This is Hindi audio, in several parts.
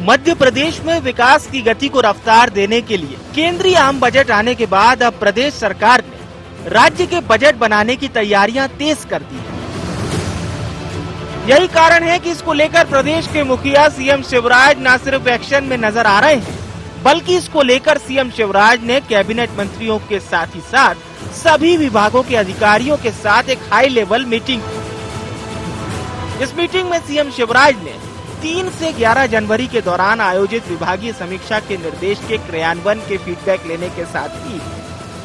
मध्य प्रदेश में विकास की गति को रफ्तार देने के लिए केंद्रीय आम बजट आने के बाद अब प्रदेश सरकार ने राज्य के बजट बनाने की तैयारियां तेज कर दी है। यही कारण है कि इसको लेकर प्रदेश के मुखिया सीएम शिवराज न सिर्फ एक्शन में नजर आ रहे हैं, बल्कि इसको लेकर सीएम शिवराज ने कैबिनेट मंत्रियों के साथ ही साथ सभी विभागों के अधिकारियों के साथ एक हाई लेवल मीटिंग की। इस मीटिंग में सीएम शिवराज ने 3 से 11 जनवरी के दौरान आयोजित विभागीय समीक्षा के निर्देश के क्रियान्वयन के फीडबैक लेने के साथ ही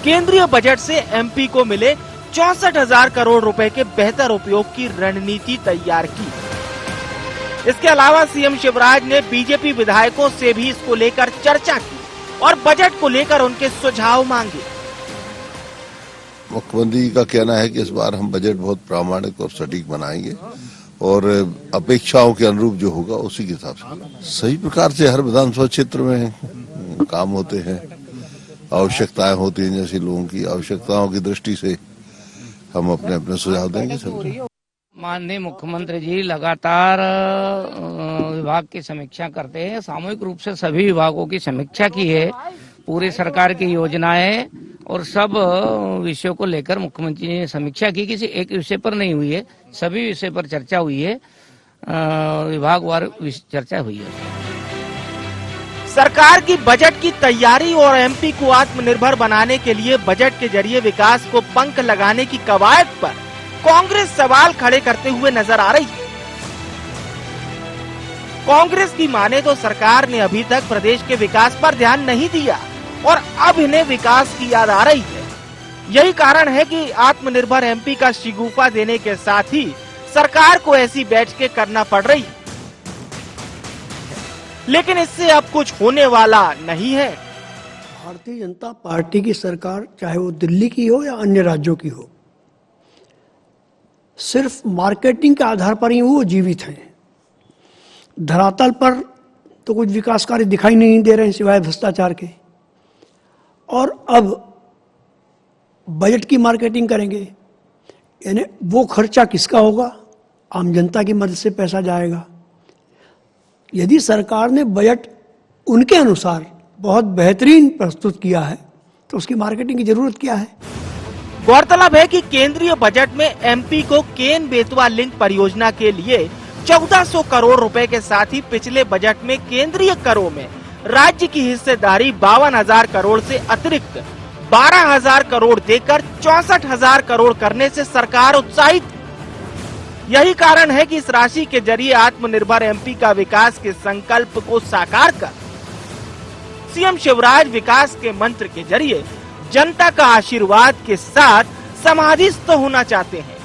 केंद्रीय बजट से एमपी को मिले 64,000 करोड़ रुपए के बेहतर उपयोग की रणनीति तैयार की। इसके अलावा सीएम शिवराज ने बीजेपी विधायकों से भी इसको लेकर चर्चा की और बजट को लेकर उनके सुझाव मांगे। मुख्यमंत्री जी का कहना है कि इस बार हम बजट बहुत प्रामाणिक और सटीक बनाएंगे और अपेक्षाओं के अनुरूप जो होगा उसी के हिसाब से सही प्रकार से हर विधानसभा क्षेत्र में काम होते हैं, आवश्यकताएं होती हैं, जैसे लोगों की आवश्यकताओं की दृष्टि से हम अपने अपने सुझाव देंगे सबको। माननीय मुख्यमंत्री जी लगातार विभाग की समीक्षा करते हैं। सामूहिक रूप से सभी विभागों की समीक्षा की है। पूरी सरकार की योजनाएं और सब विषयों को लेकर मुख्यमंत्री ने समीक्षा की। किसी एक विषय पर नहीं हुई है, सभी विषय पर चर्चा हुई है, विभागवार चर्चा हुई है। सरकार की बजट की तैयारी और एमपी को आत्मनिर्भर बनाने के लिए बजट के जरिए विकास को पंख लगाने की कवायद पर कांग्रेस सवाल खड़े करते हुए नजर आ रही है। कांग्रेस की माने तो सरकार ने अभी तक प्रदेश के विकास पर ध्यान नहीं दिया और अब इन्हें विकास की याद आ रही है। यही कारण है कि आत्मनिर्भर एमपी का शिगुफा देने के साथ ही सरकार को ऐसी बैठकें करना पड़ रही है। लेकिन इससे अब कुछ होने वाला नहीं है। भारतीय जनता पार्टी की सरकार चाहे वो दिल्ली की हो या अन्य राज्यों की हो, सिर्फ मार्केटिंग के आधार पर ही वो जीवित हैं। धरातल पर तो कुछ विकास कार्य दिखाई नहीं दे रहे हैं सिवाय भ्रष्टाचार के। और अब बजट की मार्केटिंग करेंगे, यानी वो खर्चा किसका होगा? आम जनता की मदद से पैसा जाएगा। यदि सरकार ने बजट उनके अनुसार बहुत बेहतरीन प्रस्तुत किया है तो उसकी मार्केटिंग की जरूरत क्या है? गौरतलब है कि केंद्रीय बजट में एमपी को केन बेतवा लिंक परियोजना के लिए 1400 करोड़ रुपए के साथ ही पिछले बजट में केंद्रीय करों में राज्य की हिस्सेदारी 52,000 करोड़ से अतिरिक्त 12,000 करोड़ देकर 64,000 करोड़ करने से सरकार उत्साहित है। यही कारण है कि इस राशि के जरिए आत्मनिर्भर एमपी का विकास के संकल्प को साकार कर सीएम शिवराज विकास के मंत्र के जरिए जनता का आशीर्वाद के साथ समाधिस्थ होना चाहते हैं।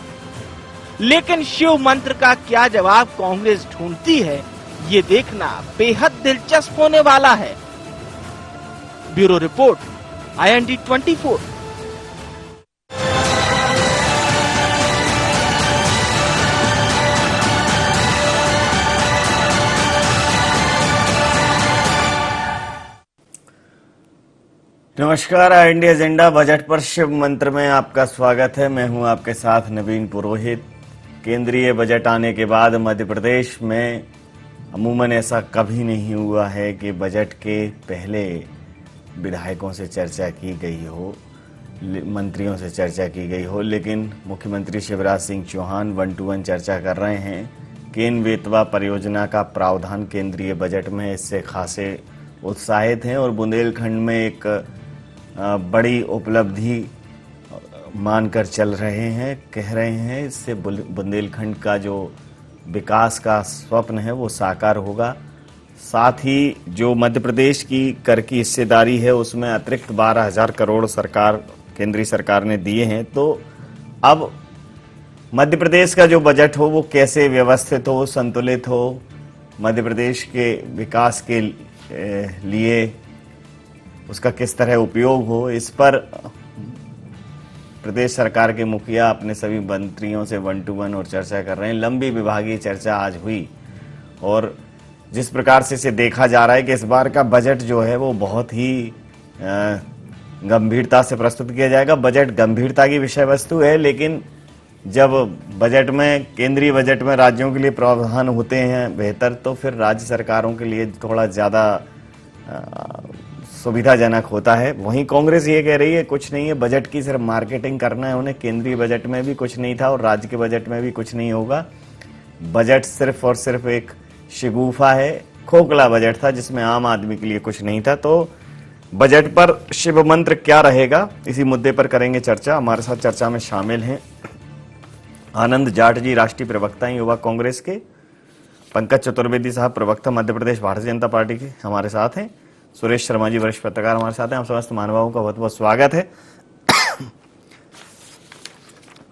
लेकिन शिव मंत्र का क्या जवाब कांग्रेस ढूंढती है, ये देखना बेहद दिलचस्प होने वाला है। Bureau report, IND 24। नमस्कार, IND एजेंडा बजट पर शिव मंत्र में आपका स्वागत है। मैं हूं आपके साथ नवीन पुरोहित। केंद्रीय बजट आने के बाद मध्य प्रदेश में अमूमन ऐसा कभी नहीं हुआ है कि बजट के पहले विधायकों से चर्चा की गई हो, मंत्रियों से चर्चा की गई हो, लेकिन मुख्यमंत्री शिवराज सिंह चौहान 1-to-1 चर्चा कर रहे हैं। केन बेतवा परियोजना का प्रावधान केंद्रीय बजट में इससे खासे उत्साहित हैं और बुंदेलखंड में एक बड़ी उपलब्धि मानकर चल रहे हैं, कह रहे हैं इससे बुंदेलखंड का जो विकास का स्वप्न है वो साकार होगा। साथ ही जो मध्य प्रदेश की कर की हिस्सेदारी है उसमें अतिरिक्त 12,000 करोड़ केंद्रीय सरकार ने दिए हैं। तो अब मध्य प्रदेश का जो बजट हो वो कैसे व्यवस्थित हो, संतुलित हो, मध्य प्रदेश के विकास के लिए उसका किस तरह उपयोग हो, इस पर प्रदेश सरकार के मुखिया अपने सभी मंत्रियों से 1-to-1 और चर्चा कर रहे हैं। लंबी विभागीय चर्चा आज हुई और जिस प्रकार से इसे देखा जा रहा है कि इस बार का बजट जो है वो बहुत ही गंभीरता से प्रस्तुत किया जाएगा। बजट गंभीरता की विषय वस्तु है, लेकिन जब बजट में, केंद्रीय बजट में राज्यों के लिए प्रावधान होते हैं बेहतर, तो फिर राज्य सरकारों के लिए थोड़ा ज्यादा सुविधाजनक होता है। वहीं कांग्रेस ये कह रही है कुछ नहीं है, बजट की सिर्फ मार्केटिंग करना है उन्हें, केंद्रीय बजट में भी कुछ नहीं था और राज्य के बजट में भी कुछ नहीं होगा। बजट सिर्फ और सिर्फ एक शिगुफा है, खोखला बजट था जिसमें आम आदमी के लिए कुछ नहीं था। तो बजट पर शिव मंत्र क्या रहेगा, इसी मुद्दे पर करेंगे चर्चा। हमारे साथ चर्चा में शामिल हैं आनंद जाट जी, राष्ट्रीय प्रवक्ता हैं युवा कांग्रेस के, पंकज चतुर्वेदी साहब, प्रवक्ता मध्य प्रदेश भारतीय जनता पार्टी के हमारे साथ हैं, सुरेश शर्मा जी, वरिष्ठ पत्रकार हमारे साथ हैं। आप समस्त महानुभावों का बहुत बहुत स्वागत है।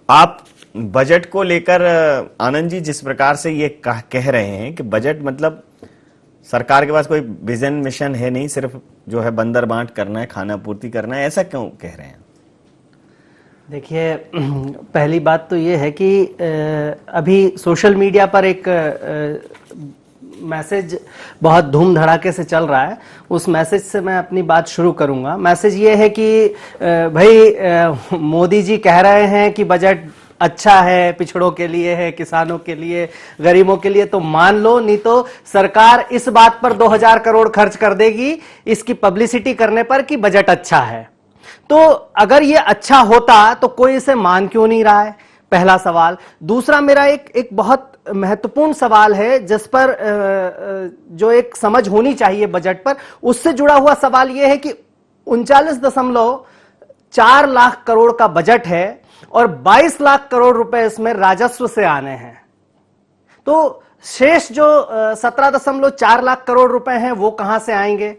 आप बजट को लेकर आनंद जी जिस प्रकार से ये कह रहे हैं कि बजट मतलब सरकार के पास कोई विजन मिशन है नहीं, सिर्फ जो है बंदर बांट करना है, खाना पूर्ति करना है, ऐसा क्यों कह रहे हैं? देखिए, पहली बात तो ये है कि अभी सोशल मीडिया पर एक मैसेज बहुत धूम धड़ाके से चल रहा है। उस मैसेज से मैं अपनी बात शुरू करूंगा। मैसेज ये है कि भाई मोदी जी कह रहे हैं कि बजट अच्छा है, पिछड़ों के लिए है, किसानों के लिए, गरीबों के लिए, तो मान लो, नहीं तो सरकार इस बात पर 2000 करोड़ खर्च कर देगी इसकी पब्लिसिटी करने पर कि बजट अच्छा है। तो अगर ये अच्छा होता तो कोई इसे मान क्यों नहीं रहा है, पहला सवाल। दूसरा मेरा एक बहुत महत्वपूर्ण सवाल है जिस पर जो एक समझ होनी चाहिए बजट पर, उससे जुड़ा हुआ सवाल यह है कि 39.4 लाख करोड़ का बजट है और 22 लाख करोड़ रुपए इसमें राजस्व से आने हैं। तो शेष जो 17.4 लाख करोड़ रुपए हैं वो कहां से आएंगे,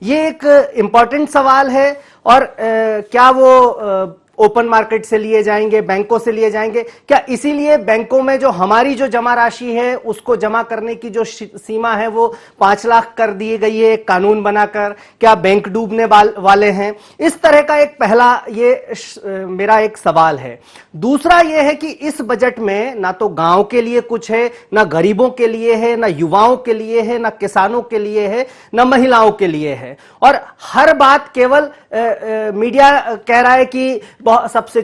ये एक इंपॉर्टेंट सवाल है। और क्या वो ओपन मार्केट से लिए जाएंगे, बैंकों से लिए जाएंगे क्या? इसीलिए बैंकों में जो हमारी जो जमा राशि है उसको जमा करने की जो सीमा है वो 5 लाख कर दी गई है कानून बनाकर। क्या बैंक डूबने वाले हैं? इस तरह का एक पहला ये मेरा एक सवाल है। दूसरा ये है कि इस बजट में ना तो गांव के लिए कुछ है, ना गरीबों के लिए है, ना युवाओं के लिए है, ना किसानों के लिए है, ना महिलाओं के लिए है। और हर बात केवल मीडिया कह रहा है कि सबसे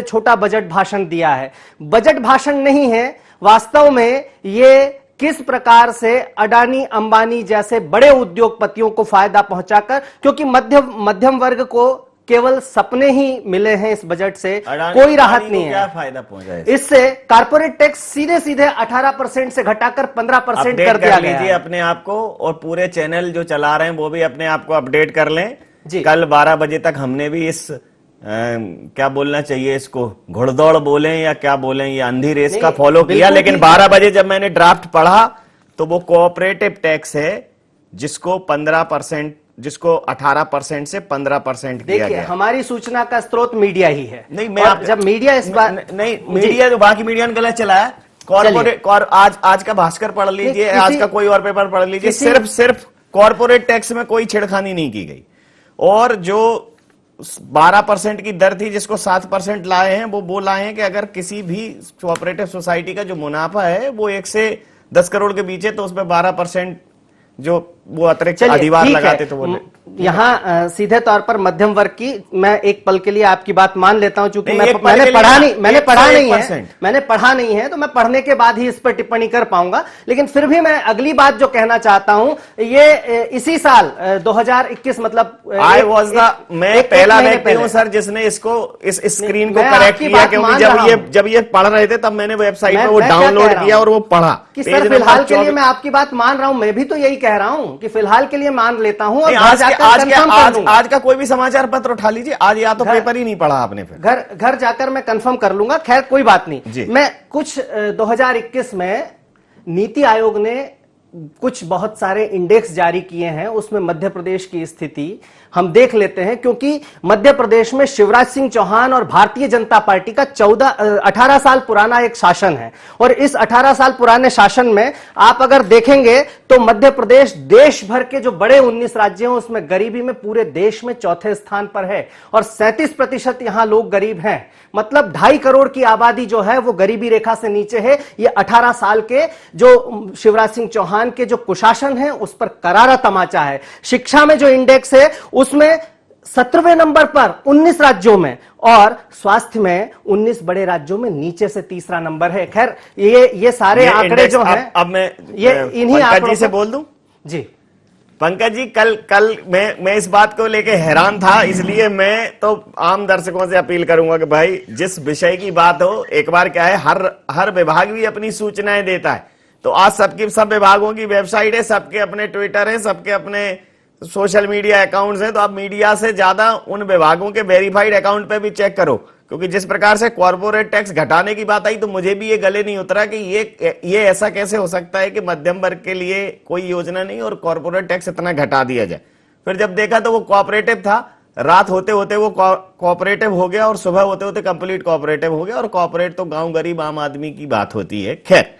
छोटा बजट भाषण दिया है। बजट भाषण नहीं है, वास्तव में ये किस प्रकार से अडानी अंबानी जैसे बड़े उद्योगपतियों को फायदा पहुंचाकर, क्योंकि मध्यम वर्ग को केवल सपने ही मिले हैं इस बजट से, कोई राहत नहीं है। क्या फायदा पहुंचा है इससे? कारपोरेट टैक्स सीधे 18% से घटाकर 15% कर दिया गया है। अपने आप को, और पूरे चैनल जो चला रहे हैं वो भी अपने आप को अपडेट कर लें जी। कल 12 बजे तक हमने भी इस क्या बोलना चाहिए, इसको घुड़दौड़ बोलें या क्या बोलें, ये अंधी रेस का फॉलो किया। लेकिन 12 बजे जब मैंने ड्राफ्ट पढ़ा तो वो कोऑपरेटिव टैक्स है जिसको 15%, जिसको 18% से 15% किया गया। हमारी सूचना का स्रोत मीडिया ही है। नहीं, मैं जब मीडिया इस बार नहीं, मीडिया जो बाकी मीडिया ने गलत चलाया। कॉर्पोरेट आज का भास्कर पढ़ लीजिए, आज का कोई और पेपर पढ़ लीजिए, सिर्फ कॉर्पोरेट टैक्स में कोई छेड़खानी नहीं की गई। और जो 12% की दर थी जिसको 7% लाए हैं, वो लाए हैं कि अगर किसी भी कोऑपरेटिव सोसाइटी का जो मुनाफा है वो 1 से 10 करोड़ के बीच है तो उसमें 12% जो वो अतिरिक्त अधिवार लगाते तो वो यहाँ सीधे तौर पर मध्यम वर्ग की, मैं एक पल के लिए आपकी बात मान लेता हूं, चूंकि मैंने पढ़ा नहीं है तो मैं पढ़ने के बाद ही इस पर टिप्पणी कर पाऊंगा। लेकिन फिर भी मैं अगली बात जो कहना चाहता हूं, ये इसी साल 2021 मतलब मैं पहला व्यक्ति हूं सर जिसने इसको इस स्क्रीन को करेक्ट किया, क्योंकि जब ये पढ़ रहे थे तब मैंने वेबसाइट में वो डाउनलोड किया और वो पढ़ा कि सर फिलहाल के लिए मैं आपकी बात मान रहा हूं। मैं भी तो यही कह रहा हूं कि फिलहाल के लिए मान लेता हूं। आज का कोई भी समाचार पत्र उठा लीजिए, आज या तो पेपर ही नहीं पढ़ा आपने, फिर घर जाकर मैं कंफर्म कर लूंगा। खैर कोई बात नहीं। मैं कुछ 2021 में नीति आयोग ने कुछ बहुत सारे इंडेक्स जारी किए हैं, उसमें मध्य प्रदेश की स्थिति हम देख लेते हैं, क्योंकि मध्य प्रदेश में शिवराज सिंह चौहान और भारतीय जनता पार्टी का 18 साल पुराना एक शासन है। और इस 18 साल पुराने शासन में आप अगर देखेंगे तो मध्य प्रदेश देश भर के जो बड़े 19 राज्य हैं उसमें गरीबी में पूरे देश में चौथे स्थान पर है और 37% यहां लोग गरीब हैं। मतलब 2.5 करोड़ की आबादी जो है वो गरीबी रेखा से नीचे है। ये 18 साल के जो शिवराज सिंह चौहान के जो कुशासन है उस पर करारा तमाचा है। शिक्षा में जो इंडेक्स है उसमें 17वें नंबर पर 19 राज्यों में, और स्वास्थ्य में 19 बड़े राज्यों में नीचे से तीसरा नंबर है। खैर ये सारे आंकड़े जो हैं, अब मैं ये इन्हीं पंकज जी आंकड़ों से को- बोल दूं। जी पंकज जी, कल मैं इस बात को लेके हैरान था, इसलिए मैं तो आम दर्शकों से अपील करूंगा कि भाई जिस विषय की बात हो, एक बार क्या है, हर विभाग भी अपनी सूचनाएं देता है। तो आज सब विभागों की वेबसाइट है, सबके अपने ट्विटर है, सबके अपने सोशल मीडिया अकाउंट्स हैं। तो आप मीडिया से ज्यादा उन विभागों के वेरीफाइड अकाउंट पे भी चेक करो, क्योंकि जिस प्रकार से कॉर्पोरेट टैक्स घटाने की बात आई तो मुझे भी ये गले नहीं उतरा कि ये ऐसा कैसे हो सकता है कि मध्यम वर्ग के लिए कोई योजना नहीं और कॉर्पोरेट टैक्स इतना घटा दिया जाए। फिर जब देखा तो वो कोऑपरेटिव था, रात होते होते वो कोऑपरेटिव हो गया और सुबह होते होते कंप्लीट कोऑपरेटिव हो गया। और कोऑपरेट तो गांव गरीब आम आदमी की बात होती है। खैर,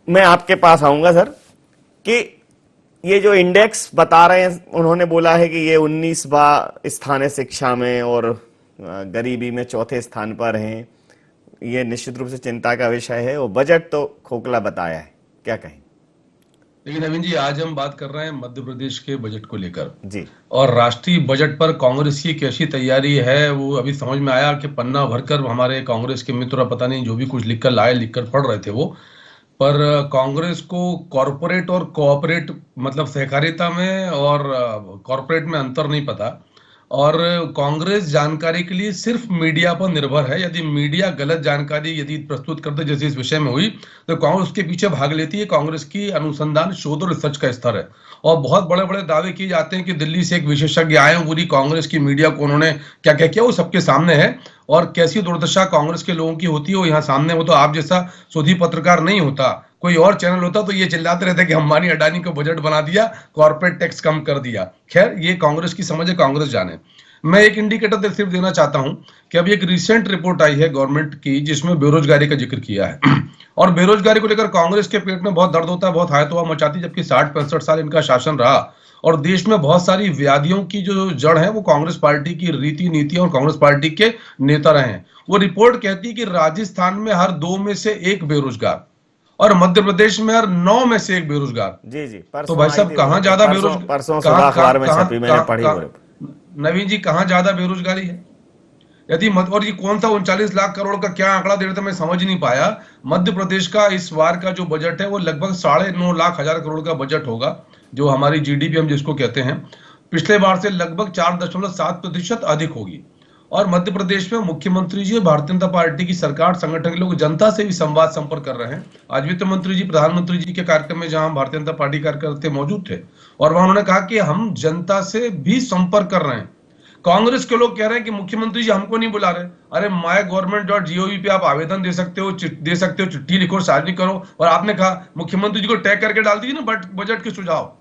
मैं आपके पास आऊंगा सर कि ये जो इंडेक्स बता रहे हैं, उन्होंने बोला है कि ये 19वां स्थान है शिक्षा में और गरीबी में चौथे स्थान पर हैं। ये निश्चित रूप से चिंता का विषय है और बजट तो खोखला बताया है, क्या कहें? लेकिन नवीन जी, आज हम बात कर रहे हैं मध्य प्रदेश के बजट को लेकर जी, और राष्ट्रीय बजट पर कांग्रेस की कैसी तैयारी है वो अभी समझ में आया कि पन्ना भरकर हमारे कांग्रेस के मित्र, पता नहीं जो भी कुछ लिखकर लाए, लिखकर पढ़ रहे थे वो, पर कांग्रेस को कॉरपोरेट और कोऑपरेट मतलब सहकारिता में और कॉरपोरेट में अंतर नहीं पता। और कांग्रेस जानकारी के लिए सिर्फ मीडिया पर निर्भर है। यदि मीडिया गलत जानकारी यदि प्रस्तुत करते जैसे इस विषय में हुई तो कांग्रेस के पीछे भाग लेती है। कांग्रेस की अनुसंधान, शोध और रिसर्च का स्तर है और बहुत बड़े बड़े दावे किए जाते हैं कि दिल्ली से एक विशेषज्ञ आए हैं, पूरी कांग्रेस की मीडिया को उन्होंने क्या क्या किया वो सबके सामने है। और कैसी दुर्दशा कांग्रेस के लोगों की होती है वो यहाँ सामने। वो तो आप जैसा शोधी पत्रकार नहीं होता, कोई और चैनल होता तो ये चिल्लाते रहते कि अंबानी अडानी को बजट बना दिया, कॉर्पोरेट टैक्स कम कर दिया। खैर, ये कांग्रेस की समझ है, कांग्रेस जाने। मैं एक इंडिकेटर सिर्फ देना चाहता हूं कि अभी एक रिसेंट रिपोर्ट आई है गवर्नमेंट की जिसमें बेरोजगारी का जिक्र किया है और बेरोजगारी को लेकर कांग्रेस के पेट में बहुत दर्द होता है, बहुत हायतुआ मचाती, जबकि 60-65 साल इनका शासन रहा और देश में बहुत सारी व्याधियों की जो जड़ है वो कांग्रेस पार्टी की रीति नीति और कांग्रेस पार्टी के नेता रहे हैं। वो रिपोर्ट कहती है कि राजस्थान में हर 2 में से 1 बेरोजगार और मध्य प्रदेश में हर 9 में से 1 बेरोजगार। जी, तो भाई साहब कहां ज्यादा बेरोजगार, परसों सुबह अखबार में छपी, मैंने पढ़ी। नवीन जी, कहां ज्यादा बेरोजगारी है? यदि और ये कौन सा 39 लाख करोड़ का क्या आंकड़ा दे रहे थे, मैं समझ नहीं पाया। मध्य प्रदेश का इस बार का जो बजट है वो लगभग 9.5 लाख हजार करोड़ का बजट होगा, जो हमारी जीडीपी हम जिसको कहते हैं, पिछले बार से लगभग 4.7% अधिक होगी। और मध्य प्रदेश में मुख्यमंत्री जी भारतीय जनता पार्टी की सरकार, संगठन के लोग जनता से भी संवाद संपर्क कर रहे हैं। आज वित्त मंत्री जी, प्रधानमंत्री जी के कार्यक्रम में जहां भारतीय जनता पार्टी कार्यकर्ता मौजूद थे और वहां उन्होंने कहा कि हम जनता से भी संपर्क कर रहे हैं। कांग्रेस के लोग कह रहे हैं कि मुख्यमंत्री जी हमको नहीं बुला रहे। अरे mygovernment.gov पे आप आवेदन दे सकते हो, चिट्ठी लिखो, सार्वजनिक करो। और आपने कहा मुख्यमंत्री जी को टैग करके डाल दीजिए ना बजट के सुझाव,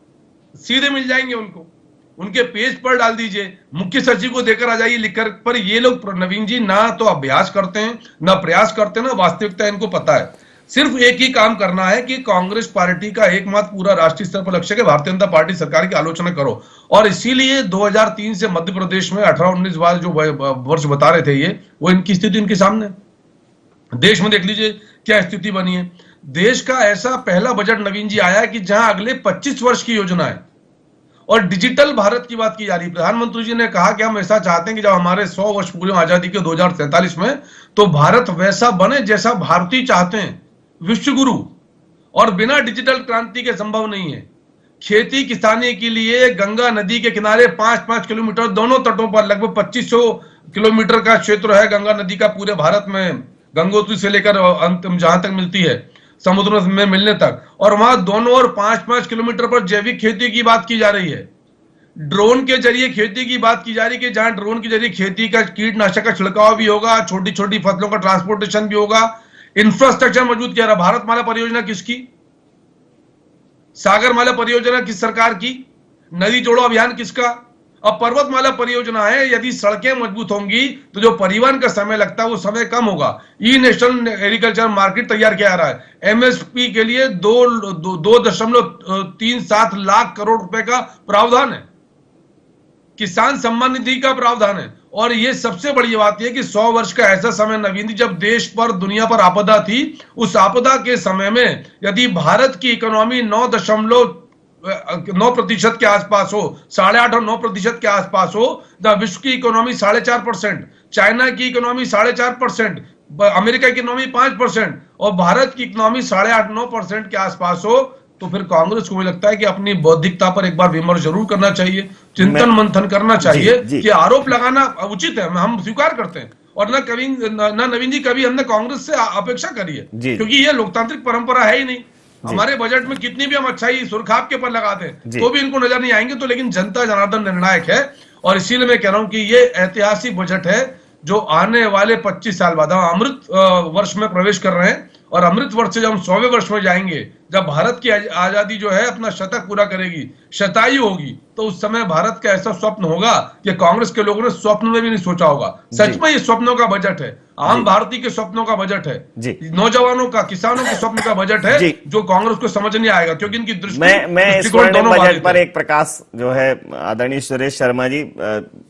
सीधे मिल जाएंगे उनको, उनके पेज पर डाल दीजिए, मुख्य सचिव को देकर आ जाइए लिखकर। पर ये लोग नवीन जी ना तो अभ्यास करते हैं, ना प्रयास करते हैं, ना वास्तविकता इनको पता है। सिर्फ एक ही काम करना है कि कांग्रेस पार्टी का एकमात्र पूरा राष्ट्रीय स्तर पर लक्ष्य है भारतीय जनता पार्टी सरकार की आलोचना करो। और इसीलिए 2003 से मध्य प्रदेश में 18-19 वाले जो वर्ष बता रहे थे ये, वो इनकी स्थिति इनके सामने। देश में देख लीजिए क्या स्थिति बनी है। देश का ऐसा पहला बजट नवीन जी आया है कि जहां अगले 25 वर्ष की योजना है और डिजिटल भारत की बात की जा रही है। प्रधानमंत्री जी ने कहा कि हम ऐसा चाहते हैं कि जब हमारे 100 वर्ष पूरे आजादी के 2047 में, तो भारत वैसा बने जैसा भारतीय चाहते हैं, विश्व गुरु। और बिना डिजिटल क्रांति के संभव नहीं है। खेती किसानी के लिए गंगा नदी के किनारे 5-5 किलोमीटर दोनों तटों पर लगभग 2500 किलोमीटर का क्षेत्र है गंगा नदी का पूरे भारत में, गंगोत्री से लेकर अंतिम जहां तक मिलती है समुद्र में मिलने तक। और वहां दोनों ओर 5-5 किलोमीटर पर जैविक खेती की बात की जा रही है, ड्रोन के जरिए खेती की बात की जा रही है कि जहां ड्रोन के जरिए खेती का कीटनाशक का छिड़काव भी होगा, छोटी छोटी फसलों का ट्रांसपोर्टेशन भी होगा, इंफ्रास्ट्रक्चर मजबूत किया रहा। भारतमाला परियोजना किसकी? सागरमाला परियोजना किस सरकार की? नदी जोड़ो अभियान किसका? अब पर्वतमाला परियोजना है। यदि सड़कें मजबूत होंगी तो जो परिवहन का समय लगता है वो समय कम होगा। ई नेशनल एग्रीकल्चर मार्केट तैयार किया जा रहा है। एमएसपी के लिए 2.37 लाख करोड़ रुपए का प्रावधान है। किसान सम्मान निधि का प्रावधान है। और ये सबसे बड़ी बात यह कि 100 वर्ष का ऐसा समय नवीन जी जब देश पर, दुनिया पर आपदा थी, उस आपदा के समय में यदि भारत की इकोनॉमी 9% के आसपास हो, 8.5 और 9% के आसपास हो, विश्व की इकोनॉमी 4.5%, चाइना की इकोनॉमी 4.5%, अमेरिका की इकोनॉमी 5% और भारत की इकोनॉमी 8.5-9% के आसपास हो, तो फिर कांग्रेस को मुझे लगता है कि अपनी बौद्धिकता पर एक बार विमर्श जरूर करना चाहिए, चिंतन मंथन करना चाहिए। जी। कि आरोप लगाना उचित है, हम स्वीकार करते हैं, और ना नवीन जी कभी हमने कांग्रेस से अपेक्षा करी है, क्योंकि ये लोकतांत्रिक परंपरा है ही नहीं। हमारे बजट में कितनी भी हम अच्छाई सुरखाब के ऊपर लगाते हैं तो भी इनको नजर नहीं आएंगे। तो लेकिन जनता जनार्दन निर्णायक है, और इसीलिए मैं कह रहा हूं कि ये ऐतिहासिक बजट है जो आने वाले 25 साल बाद हम अमृत वर्ष में प्रवेश कर रहे हैं, और अमृत वर्ष से जब हम 100वें वर्ष में जाएंगे, जब भारत की आजादी जो है अपना शतक पूरा करेगी, शतायु होगी, तो उस समय भारत का ऐसा स्वप्न होगा कि कांग्रेस के लोगों ने स्वप्न में भी नहीं सोचा होगा। सच में ये स्वप्नों का बजट है, आम भारतीय के स्वप्नों का बजट है, नौजवानों का, किसानों के स्वप्न का बजट है, जो कांग्रेस को समझ नहीं आएगा, क्योंकि इनकी दृष्टि मैं इस बजट पर एक प्रकाश जो है आदरणीय सुरेश शर्मा जी,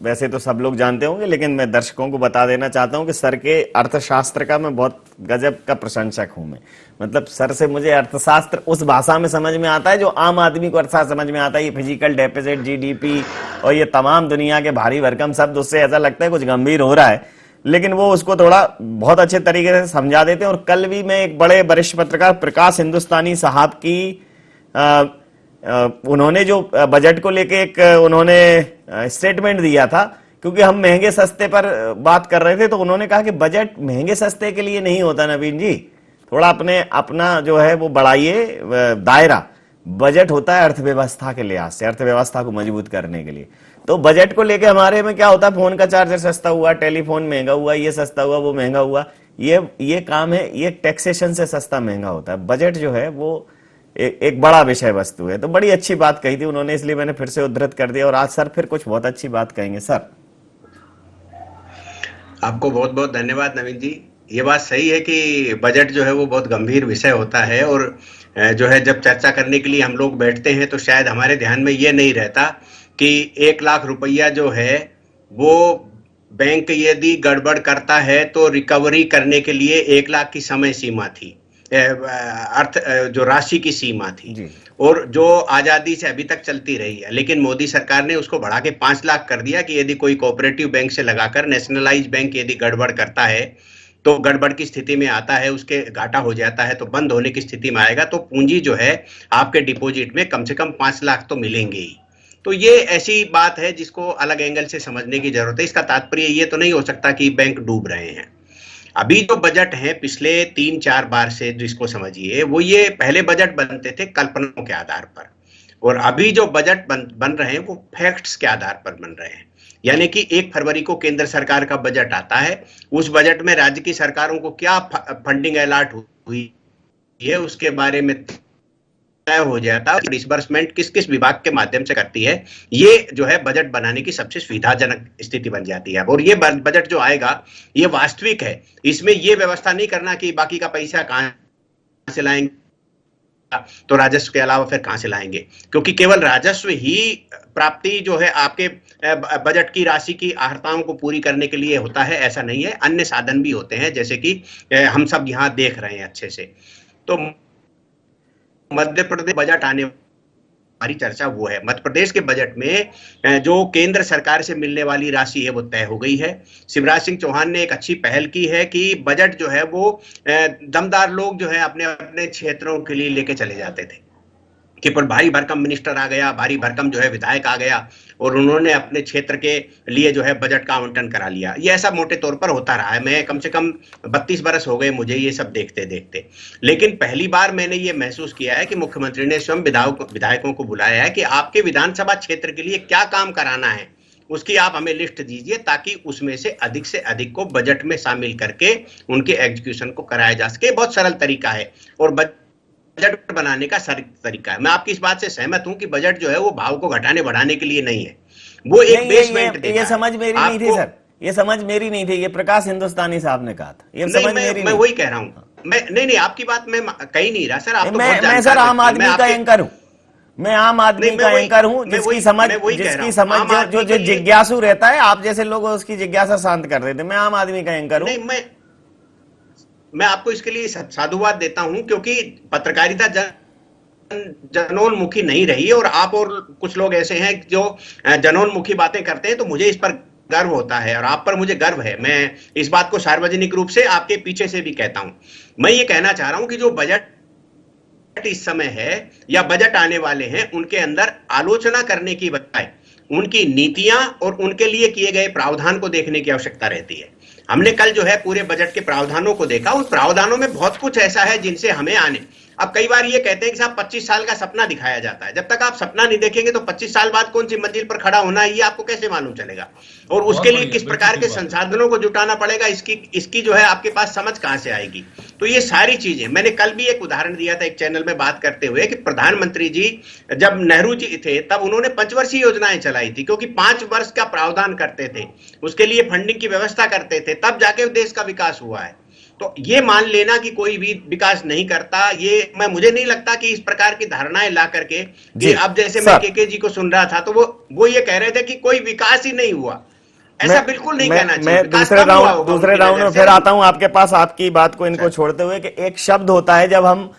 वैसे तो सब लोग जानते होंगे, लेकिन मैं दर्शकों को बता देना चाहता हूं कि सर के अर्थशास्त्र का मैं बहुत गजब का प्रशंसक हूं। मैं मतलब सर से मुझे अर्थशास्त्र उस भाषा में समझ में आता है जो आम आदमी को अर्थशास्त्र समझ में आता है। ये फिजिकल डेफिसिट, जीडीपी और ये तमाम दुनिया के भारी भरकम शब्द, उससे ऐसा लगता है कुछ गंभीर हो रहा है, लेकिन वो उसको थोड़ा बहुत अच्छे तरीके से समझा देते हैं। और कल भी मैं एक बड़े वरिष्ठ पत्रकार प्रकाश हिंदुस्तानी साहब की उन्होंने जो बजट को लेके एक उन्होंने स्टेटमेंट दिया था, क्योंकि हम महंगे सस्ते पर बात कर रहे थे, तो उन्होंने कहा कि बजट महंगे सस्ते के लिए नहीं होता नवीन जी, थोड़ा अपना जो है वो बढ़ाइए दायरा। बजट होता है अर्थव्यवस्था के लिहाज से, अर्थव्यवस्था को मजबूत करने के लिए। तो बजट को लेके हमारे में क्या होता है, फोन का चार्जर सस्ता हुआ, टेलीफोन महंगा हुआ, ये सस्ता हुआ, वो महंगा हुआ, ये काम है, ये टैक्सेशन से सस्ता महंगा होता है। बजट जो है वो एक बड़ा विषय वस्तु है। तो बड़ी अच्छी बात कही थी उन्होंने, इसलिए मैंने फिर से उद्धृत कर दिया, और आज सर फिर कुछ बहुत अच्छी बात कहेंगे। सर आपको बहुत बहुत धन्यवाद नवीन जी। ये बात सही है कि बजट जो है वो बहुत गंभीर विषय होता है, और जो है जब चर्चा करने के लिए हम लोग बैठते हैं तो शायद हमारे ध्यान में ये नहीं रहता कि 1 लाख रुपया जो है वो बैंक यदि गड़बड़ करता है तो रिकवरी करने के लिए 1 लाख की समय सीमा थी, जो राशि की सीमा थी, और जो आजादी से अभी तक चलती रही है। लेकिन मोदी सरकार ने उसको बढ़ा के 5 लाख कर दिया कि यदि कोई कोऑपरेटिव बैंक से लगाकर नेशनलाइज बैंक यदि गड़बड़ करता है तो गड़बड़ की स्थिति में आता है, उसके घाटा हो जाता है, तो बंद होने की स्थिति में आएगा, तो पूंजी जो है आपके डिपॉजिट में कम से कम 5 लाख तो मिलेंगे ही। तो ये ऐसी बात है जिसको अलग एंगल से समझने की जरूरत है। इसका तात्पर्य ये तो नहीं हो सकता कि बैंक डूब रहे हैं। अभी जो बजट है पिछले 3-4 बार से जिसको समझिए, वो ये पहले बजट बनते थे कल्पनाओं के आधार पर, और अभी जो बजट बन रहे हैं वो फैक्ट्स के आधार पर बन रहे हैं। यानी कि 1 फरवरी को केंद्र सरकार का बजट आता है, उस बजट में राज्य की सरकारों को क्या फंडिंग अलॉट हुई है उसके बारे में तय हो जाता है, डिसबर्समेंट किस किस विभाग के माध्यम से करती है, ये जो है बजट बनाने की सबसे सुविधाजनक स्थिति बन जाती है। और ये बजट जो आएगा ये वास्तविक है, इसमें ये व्यवस्था नहीं करना कि बाकी का पैसा कहां से लाएंगे, तो राजस्व के अलावा फिर कहां से लाएंगे, क्योंकि केवल राजस्व ही प्राप्ति जो है आपके बजट की राशि की आहर्ताओं को पूरी करने के लिए होता है, ऐसा नहीं है। अन्य साधन भी होते हैं, जैसे कि हम सब यहाँ देख रहे हैं अच्छे से। तो मध्य प्रदेश बजट आने हमारी चर्चा वो है, मध्य प्रदेश के बजट में जो केंद्र सरकार से मिलने वाली राशि है वो तय हो गई है। शिवराज सिंह चौहान ने एक अच्छी पहल की है कि बजट जो है वो दमदार लोग जो है अपने अपने क्षेत्रों के लिए लेके चले जाते थे, कि पर भारी भरकम मिनिस्टर आ गया, भारी भरकम जो है विधायक आ गया, और उन्होंने अपने क्षेत्र के लिए जो है बजट का आवंटन करा लिया। ये ऐसा मोटे तौर पर होता रहा है। मैं कम से कम 32 बरस हो गए मुझे ये सब देखते देखते, लेकिन पहली बार मैंने ये महसूस किया है कि मुख्यमंत्री ने स्वयं विधायकों को बुलाया है कि आपके विधानसभा क्षेत्र के लिए क्या काम कराना है उसकी आप हमें लिस्ट दीजिए, ताकि उसमें से अधिक को बजट में शामिल करके उनके एग्जीक्यूशन को कराया जा सके। बहुत सरल तरीका है और बजट बनाने का तरीका है। मैं आपकी इस बात से सहमत हूं कि बजट जो है वो भाव को घटाने बढ़ाने के लिए नहीं है, वो एक बेसमेंट देता है। ये समझ मेरी नहीं थी सर, ये समझ मेरी नहीं थी, ये प्रकाश हिंदुस्तानी साहब ने कहा था, ये समझ मेरी मैं वही कह रहा हूं। मैं नहीं आपकी बात मैं कही नहीं रहा सर, आप तो मैं सर आम आदमी का एंकर हूं, मैं आम आदमी का एंकर हूं, जिसकी समझ जो जिज्ञासु रहता है, आप जैसे लोग उसकी जिज्ञासा शांत कर देते। मैं आम आदमी का एंकर हूं। मैं आपको इसके लिए साधुवाद देता हूं, क्योंकि पत्रकारिता जनोन्मुखी नहीं रही, और आप और कुछ लोग ऐसे हैं जो जनोन्मुखी बातें करते हैं, तो मुझे इस पर गर्व होता है और आप पर मुझे गर्व है। मैं इस बात को सार्वजनिक रूप से आपके पीछे से भी कहता हूं। मैं ये कहना चाह रहा हूं कि जो बजट इस समय है या बजट आने वाले हैं, उनके अंदर आलोचना करने की बजाय उनकी नीतियां और उनके लिए किए गए प्रावधान को देखने की आवश्यकता रहती है। हमने कल जो है पूरे बजट के प्रावधानों को देखा। उन प्रावधानों में बहुत कुछ ऐसा है जिनसे हमें आने, अब कई बार ये कहते हैं कि साहब 25 साल का सपना दिखाया जाता है। जब तक आप सपना नहीं देखेंगे तो 25 साल बाद कौन सी मंजिल पर खड़ा होना है ये आपको कैसे मालूम चलेगा, और उसके लिए किस प्रकार के संसाधनों को जुटाना पड़ेगा, इसकी जो है आपके पास समझ कहां से आएगी। तो ये सारी चीजें, मैंने कल भी एक उदाहरण दिया था एक चैनल में बात करते हुए कि प्रधानमंत्री जी जब नेहरू जी थे तब उन्होंने 5 वर्षीय योजनाएं चलाई थी, क्योंकि 5 वर्ष का प्रावधान करते थे, उसके लिए फंडिंग की व्यवस्था करते थे, तब जाके देश का विकास हुआ है। तो ये मान लेना कि कोई भी विकास नहीं करता, ये मुझे नहीं लगता कि इस प्रकार की धारणाएं ला करके कि अब जैसे मैं के जी को सुन रहा था तो वो ये कह रहे थे कि कोई विकास ही नहीं हुआ। ऐसा बिल्कुल नहीं कहना चाहिए। मैं दूसरे राउंड में फिर आता हूं आपके पास, आपकी बात को इनको छोड़ते हुए कि एक शब्द होता है जब हम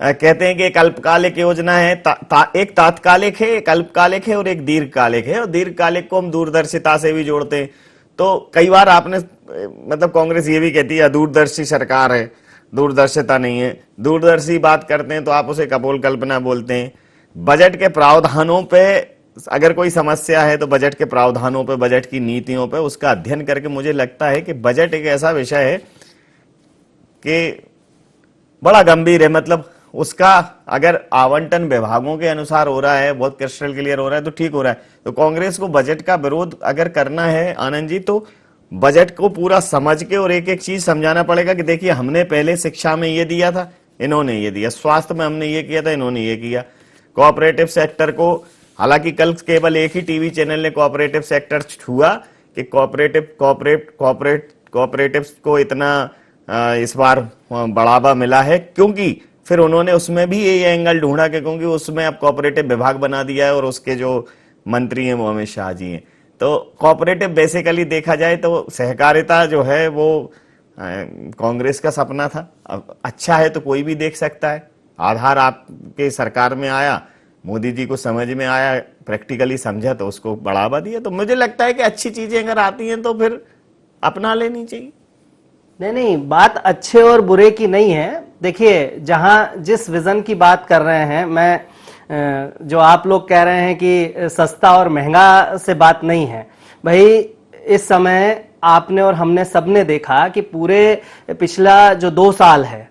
कहते हैं कि एक अल्पकालिक योजना है, एक तात्कालिक है, एक अल्पकालिक है और एक दीर्घकालिक है, और दीर्घकालिक को हम दूरदर्शिता से भी जोड़ते हैं। तो कई बार आपने मतलब कांग्रेस ये भी कहती है दूरदर्शी सरकार है, दूरदर्शिता नहीं है। दूरदर्शी बात करते हैं तो आप उसे कपोल कल्पना बोलते हैं। बजट के प्रावधानों पे अगर कोई समस्या है तो बजट के प्रावधानों पे, बजट की नीतियों पे उसका अध्ययन करके मुझे लगता है कि बजट एक ऐसा विषय है कि बड़ा गंभीर है। मतलब उसका अगर आवंटन विभागों के अनुसार हो रहा है, बहुत क्रिस्टल क्लियर हो रहा है तो ठीक हो रहा है। तो कांग्रेस को बजट का विरोध अगर करना है आनंद जी, तो बजट को पूरा समझ के और एक एक चीज समझाना पड़ेगा कि देखिए हमने पहले शिक्षा में ये दिया था, इन्होंने ये दिया, स्वास्थ्य में हमने ये किया था, इन्होंने ये किया। कोऑपरेटिव सेक्टर को, हालांकि कल केवल एक ही टीवी चैनल ने कोऑपरेटिव सेक्टर छुआ कि कोऑपरेटिव को इतना इस बार बढ़ावा मिला है, क्योंकि फिर उन्होंने उसमें भी ये एंगल ढूंढा कि क्योंकि उसमें अब कोऑपरेटिव विभाग बना दिया है और उसके जो मंत्री हैं वो अमित शाह जी हैं। तो कोऑपरेटिव बेसिकली देखा जाए तो सहकारिता जो है वो कांग्रेस का सपना था। अब अच्छा है तो कोई भी देख सकता है। आधार आपके सरकार में आया, मोदी जी को समझ में आया, प्रैक्टिकली समझा तो उसको बढ़ावा दिया। तो मुझे लगता है कि अच्छी चीजें अगर आती हैं तो फिर अपना लेनी चाहिए। नहीं, बात अच्छे और बुरे की नहीं है। देखिए, जहां जिस विजन की बात कर रहे हैं, मैं जो आप लोग कह रहे हैं कि सस्ता और महंगा से बात नहीं है भाई। इस समय आपने और हमने सबने देखा कि पूरे पिछला जो 2 साल है,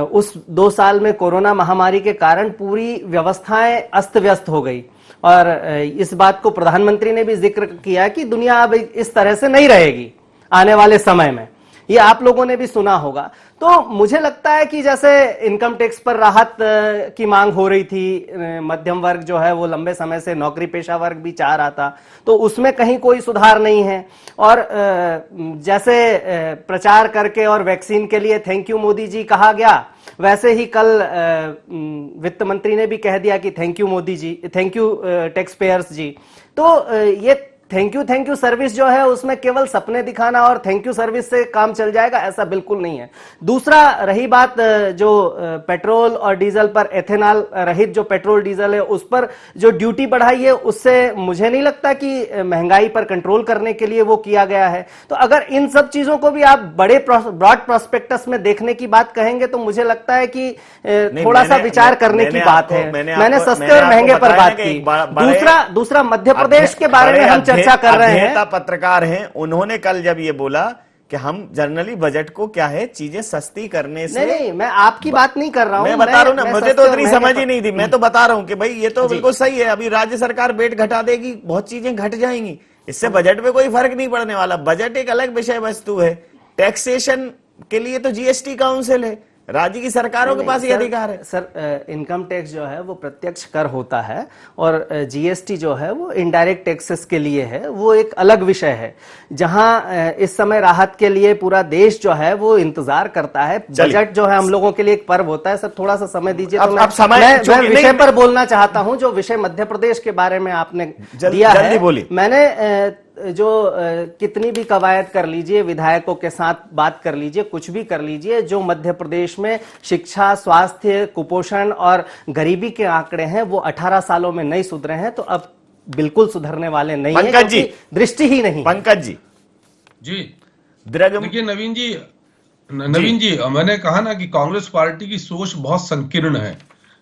उस 2 साल में कोरोना महामारी के कारण पूरी व्यवस्थाएं अस्त व्यस्त हो गई, और इस बात को प्रधानमंत्री ने भी जिक्र किया कि दुनिया अब इस तरह से नहीं रहेगी आने वाले समय में। ये आप लोगों ने भी सुना होगा। तो मुझे लगता है कि जैसे इनकम टैक्स पर राहत की मांग हो रही थी, मध्यम वर्ग जो है वो लंबे समय से, नौकरी पेशा वर्ग भी चाह रहा था, तो उसमें कहीं कोई सुधार नहीं है। और जैसे प्रचार करके और वैक्सीन के लिए थैंक यू मोदी जी कहा गया, वैसे ही कल वित्त मंत्री ने भी कह दिया कि thank you Modi ji, thank you tax payers ji. तो ये थैंक यू सर्विस जो है उसमें केवल सपने दिखाना और थैंक यू सर्विस से काम चल जाएगा, ऐसा बिल्कुल नहीं है। दूसरा, रही बात जो पेट्रोल और डीजल पर, एथेनॉल रहित जो पेट्रोल डीजल है उस पर जो ड्यूटी बढ़ाई है, उससे मुझे नहीं लगता कि महंगाई पर कंट्रोल करने के लिए वो किया गया है। तो अगर इन सब चीजों को भी आप बड़े ब्रॉड प्रोस्पेक्टस में देखने की बात कहेंगे तो मुझे लगता है कि थोड़ा सा विचार करने की बात है। मैंने सस्ते और महंगे पर बात की। दूसरा मध्य प्रदेश के बारे में हम चर्चा कर रहे हैं। पत्रकार हैं, उन्होंने कल जब ये बोला कि हम जनरली बजट को क्या है चीजें सस्ती करने से, नहीं, मैं आपकी बात नहीं कर रहा हूं, मैं बता रहा हूं ना, मुझे तो इतनी समझ ही नहीं थी। मैं तो बता रहा हूं कि भाई ये तो बिल्कुल सही है, अभी राज्य सरकार वेट घटा देगी, बहुत चीजें घट जाएंगी, इससे बजट में कोई फर्क नहीं पड़ने वाला। बजट एक अलग विषय वस्तु है। टैक्सेशन के लिए तो जीएसटी काउंसिल है, राज्य की सरकारों के पास ये अधिकार है। सर, इनकम टैक्स जो है वो प्रत्यक्ष कर होता है और जीएसटी जो है वो इनडायरेक्ट टैक्सेस के लिए है, वो एक अलग विषय है। जहां इस समय राहत के लिए पूरा देश जो है वो इंतजार करता है। बजट जो है हम लोगों के लिए एक पर्व होता है। सर, थोड़ा सा समय दीजिए तो मैं विषय पर बोलना चाहता हूं, जो विषय मध्य प्रदेश के बारे में आपने दिया है। मैंने जो कितनी भी कवायद कर लीजिए, विधायकों के साथ बात कर लीजिए, कुछ भी कर लीजिए, जो मध्य प्रदेश में शिक्षा, स्वास्थ्य, कुपोषण और गरीबी के आंकड़े हैं वो 18 सालों में नहीं सुधरे हैं, तो अब बिल्कुल सुधरने वाले नहीं है, पंकज जी, दृष्टि ही नहीं। पंकज जी देखिए नवीन जी, मैंने कहा ना कि कांग्रेस पार्टी की सोच बहुत संकीर्ण है।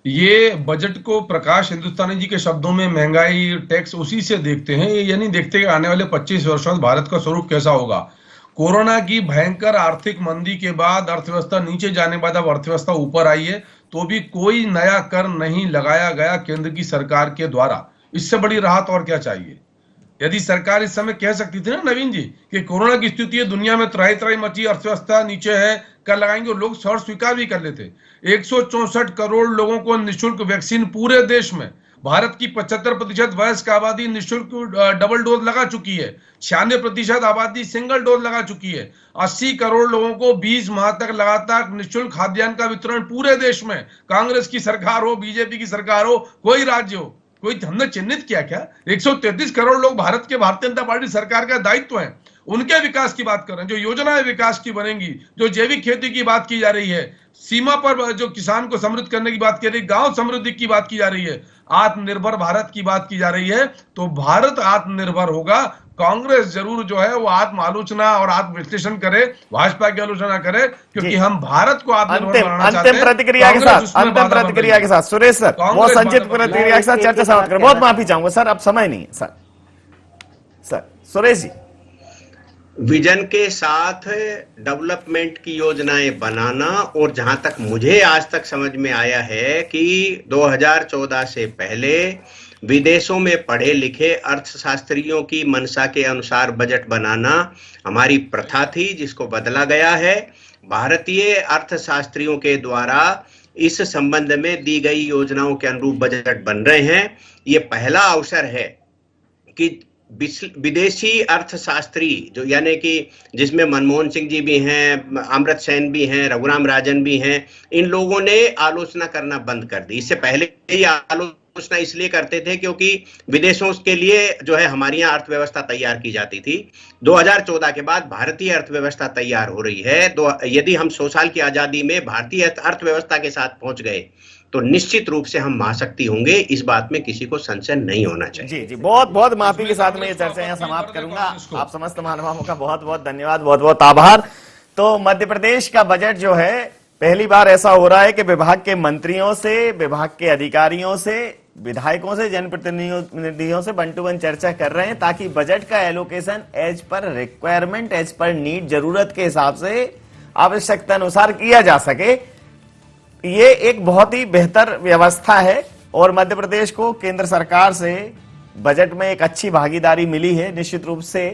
ये बजट को प्रकाश हिंदुस्तानी जी के शब्दों में महंगाई, टैक्स उसी से देखते हैं। ये नहीं देखते कि आने वाले 25 वर्षों में भारत का स्वरूप कैसा होगा। कोरोना की भयंकर आर्थिक मंदी के बाद अर्थव्यवस्था नीचे जाने के बाद अब अर्थव्यवस्था ऊपर आई है, तो भी कोई नया कर नहीं लगाया गया केंद्र की सरकार के द्वारा। इससे बड़ी राहत और क्या चाहिए। यदि सरकार इस समय कह सकती थी ना नवीन जी कि कोरोना की स्थिति है, दुनिया में त्राही त्राही मची, अर्थव्यवस्था नीचे है, कर लगाएंगे, और लोग शर्त स्वीकार भी कर लेते। 164 करोड़ लोगों को निःशुल्क वैक्सीन पूरे देश में, भारत की 75% वयस्क आबादी निःशुल्क डबल डोज लगा चुकी है, 96% आबादी सिंगल डोज लगा चुकी है, 80 करोड़ लोगों को 20 माह तक लगातार निःशुल्क खाद्यान्न का वितरण पूरे देश में, कांग्रेस की सरकार हो, बीजेपी की सरकार हो, कोई राज्य हो, कोई हमने चिन्हित किया क्या? 133 करोड़ लोग भारत के भारतीय जनता पार्टी सरकार का दायित्व है, उनके विकास की बात कर रहे हैं। जो योजनाएं विकास की बनेंगी, जो जैविक खेती की बात की जा रही है, सीमा पर जो किसान को समृद्ध करने की बात की रही है, गांव समृद्धि की बात की जा रही है, आत्मनिर्भर भारत की बात की जा रही है, तो भारत आत्मनिर्भर होगा। कांग्रेस जरूर जो है वो आत्म आलोचना और आत्म विश्लेषण करे, भाजपा की आलोचना करे, क्योंकि हम भारत को आत्मनिर्भर बनाना चाहते हैं। अंतिम प्रतिक्रिया के साथ सुरेश सर, बहुत संचित प्रतिक्रिया के साथ चर्चा समाप्त करें। बहुत माफी चाहूंगा सर, अब समय नहीं है सर। सुरेश जी, विजन के साथ डेवलपमेंट की योजनाएं बनाना, और जहां तक मुझे आज तक समझ में आया है कि 2014 से पहले विदेशों में पढ़े लिखे अर्थशास्त्रियों की मंशा के अनुसार बजट बनाना हमारी प्रथा थी, जिसको बदला गया है। भारतीय अर्थशास्त्रियों के द्वारा इस संबंध में दी गई योजनाओं के अनुरूप बजट बन रहे हैं। ये पहला अवसर है कि विदेशी अर्थशास्त्री जो, यानी कि जिसमें मनमोहन सिंह जी भी हैं, अमृत सेन भी हैं, रघुराम राजन भी हैं, इन लोगों ने आलोचना करना बंद कर दी। इससे पहले ही आलोचना इसलिए करते थे क्योंकि विदेशों के लिए जो है हमारी यहाँ अर्थव्यवस्था तैयार की जाती थी। 2014 के बाद भारतीय अर्थव्यवस्था तैयार हो रही है। यदि हम 100 साल की आजादी में भारतीय अर्थव्यवस्था के साथ पहुंच गए तो निश्चित रूप से हम महाशक्ति होंगे, इस बात में किसी को संशय नहीं होना चाहिए। जी, बहुत बहुत माफी के साथ मैं ये चर्चा यहाँ समाप्त करूंगा। आप समस्त महानुभावों का बहुत बहुत धन्यवाद, बहुत बहुत आभार। तो मध्य प्रदेश का बजट जो है, पहली बार ऐसा हो रहा है कि विभाग के मंत्रियों से, विभाग के अधिकारियों से, विधायकों से, जनप्रतिनिधियों से 1 to 1 चर्चा कर रहे हैं, ताकि बजट का allocation as per requirement, as per need, जरूरत के हिसाब से, आवश्यकता अनुसार किया जा सके। ये एक बहुत ही बेहतर व्यवस्था है और मध्य प्रदेश को केंद्र सरकार से बजट में एक अच्छी भागीदारी मिली है। निश्चित रूप से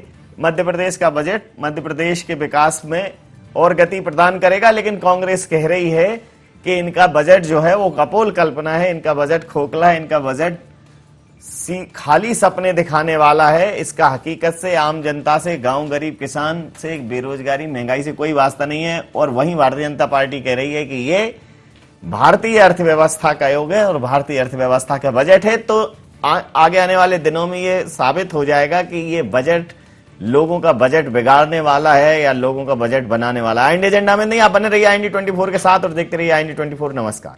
मध्य प्रदेश का बजट मध्य प्रदेश के विकास में और गति प्रदान करेगा, लेकिन कांग्रेस कह रही है कि इनका बजट जो है वो कपोल कल्पना है, इनका बजट खोखला है, इनका बजट खाली सपने दिखाने वाला है। इसका हकीकत से, आम जनता से, गांव गरीब किसान से, बेरोजगारी, महंगाई से कोई वास्ता नहीं है। और वहीं भारतीय जनता पार्टी कह रही है कि ये भारतीय अर्थव्यवस्था का योग है और भारतीय अर्थव्यवस्था का बजट है। तो आगे आने वाले दिनों में ये साबित हो जाएगा कि ये बजट लोगों का बजट बिगाड़ने वाला है या लोगों का बजट बनाने वाला है। इंडिया एजेंडा में नहीं, आप बने रहिए IND 24 के साथ और देखते रहिए IND 24। नमस्कार।